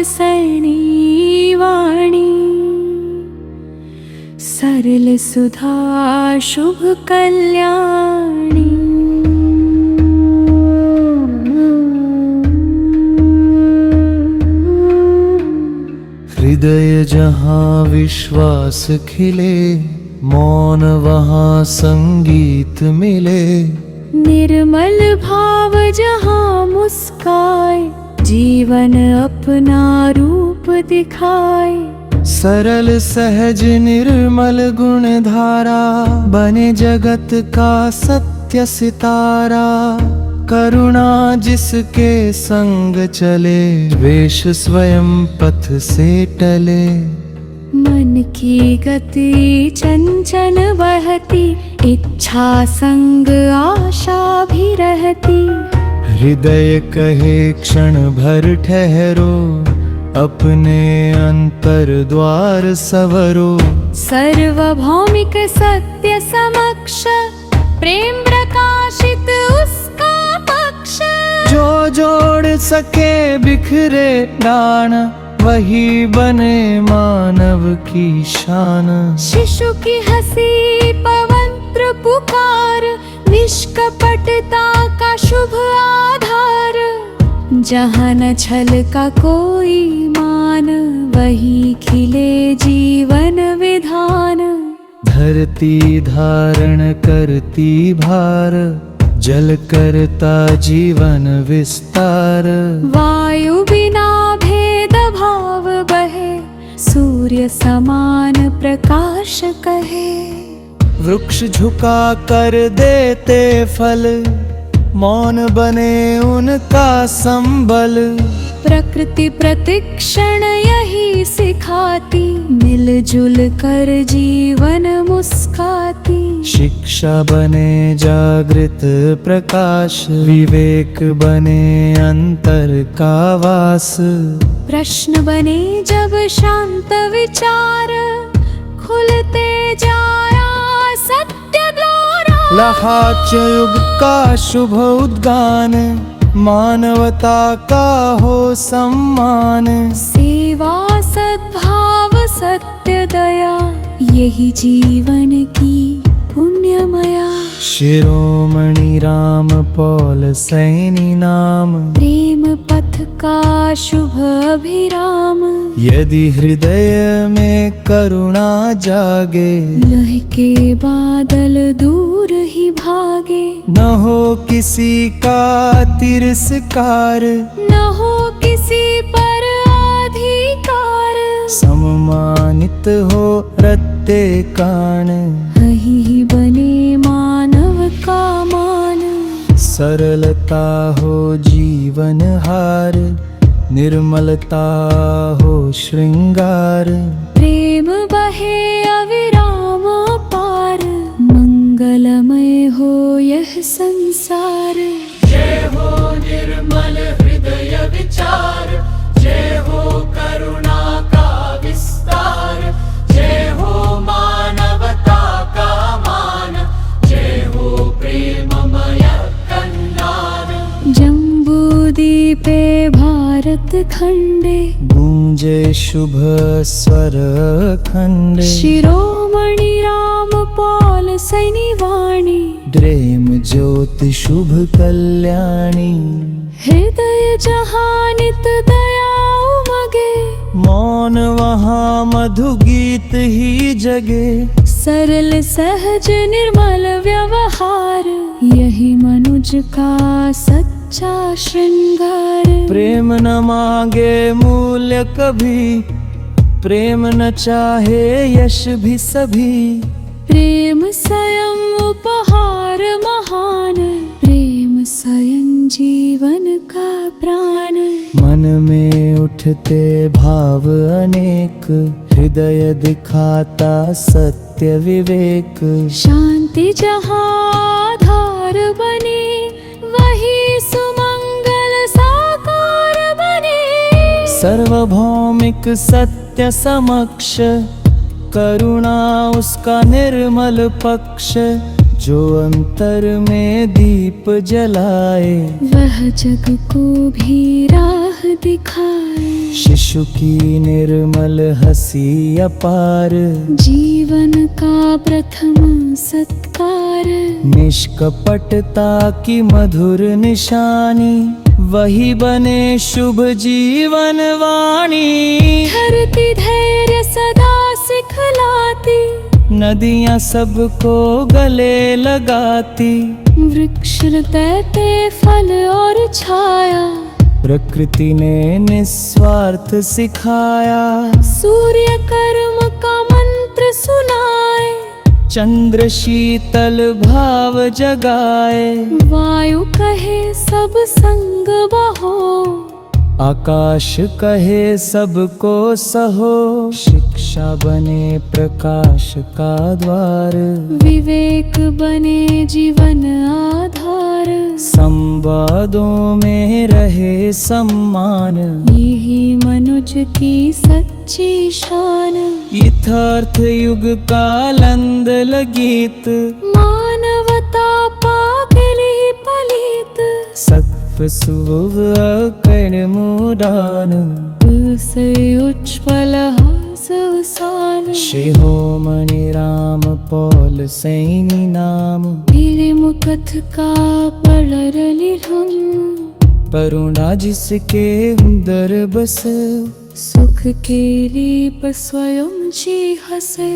सैनी वाणी, सरल सुधा शुभ कल्याणी। हृदय जहाँ विश्वास खिले, मौन वहाँ संगीत मिले। निर्मल भाव जहाँ मुस्काए, जीवन अपना रूप दिखाए। सरल सहज निर्मल गुण धारा, बने जगत का सत्य सितारा। करुणा जिसके संग चले, द्वेष स्वयं पथ से टले। मन की गति चंचल बहती, इच्छा संग आशा भी रहती। हृदय कहे क्षण भर ठहरो, अपने अंतर द्वार सवरो। सर्वभौमिक सत्य समक्ष, प्रेम प्रकाशित उसका पक्ष। जो जोड़ सके बिखरे डान, वही बने मानव की शान। शिशु की हंसी पवित्र पुकार, निष्कपटता का शुभ आधार। जहाँ न छल का कोई मान, वही खिले जीवन विधान। धरती धारण करती भार, जल करता जीवन विस्तार। वायु बिना भेद भाव बहे, सूर्य समान प्रकाश कहे। वृक्ष झुका कर देते फल, मौन बने उनका संबल। प्रकृति प्रतिक्षण यही सिखाती, मिलजुल कर जीवन मुस्काती। शिक्षा बने जागृत प्रकाश, विवेक बने अंतर का वास। प्रश्न बने जब शांत विचार, खुलते जाया सत्य द्वारा। लहाच युग का शुभ उद्गान, मानवता का हो सम्मान। सेवा सद्भाव सत्य दया, यही जीवन की पुण्यमया। शिरोमणि राम पौल सैनी नाम, प्रेम पथ का शुभ अभिराम। यदि हृदय में करुणा जागे, लह के बादल दूर ही भागे। न हो किसी का तिरस्कार, न हो किसी पर अधिकार। सम्मानित हो रत्ते कान, यही बने मानव का मान। सरलता हो जीवन हार, निर्मलता हो श्रृंगार। प्रेम बहे अविराम पार, मंगलमय हो यह संसार। जय हो निर्मल हृदय विचार, जय हो करुणा का विस्तार। जय हो मानवता का मान, जय हो प्रेममय कल्याण। जम्बूदीपे भारत खंडे, गूंजे शुभ स्वर खंडे। शिरोमणि राम पौल सैनी वाणी। प्रेम ज्योति शुभ कल्याणी। हृदय जहाँ नित दया उमगे, मौन वहाँ मधु गीत ही जगे। सरल सहज निर्मल व्यवहार, यही मनुज का सच्चा श्रृंगार। प्रेम न मांगे मूल्य कभी, प्रेम न चाहे यश भी सभी। प्रेम स्वयं उपहार महान, प्रेम स्वयं जीवन का प्राण। मन में उठते भाव अनेक, हृदय दिखाता सत्य विवेक। शांति जहाँ आधार बने, वही सुमंगल साकार बने। सार्वभौमिक सत्य समक्ष, करुणा उसका निर्मल पक्ष। जो अंतर में दीप जलाए, वह जग को भी राह दिखाए। शिशु की निर्मल हंसी अपार, जीवन का प्रथम सत्कार। निष्कपटता की मधुर निशानी, वही बने शुभ जीवन वाणी। धरती धैर्य सदा सिखलाती, नदियाँ सबको गले लगाती। वृक्ष देते फल और छाया, प्रकृति ने निस्वार्थ सिखाया। सूर्य कर्म का मंत्र सुनाए, चंद्र शीतल भाव जगाए। वायु कहे सब संग बहो, आकाश कहे सबको सहो। शिक्षा बने प्रकाश का द्वार, विवेक बने जीवन आधार। संवादों में रहे सम्मान, यही मनुज की सच्ची शान। यथार्थ युग का लंदल गीत, मानवता पागली पलित। सत्व सुव कर्मुदान, से उज्ज्वल हास उसान। शिहो मणि राम पौल सैनी नाम। मुकथ का पलरली हम, करुणा जिसके उदर बस, सुख के लीप स्वयं जी हसे।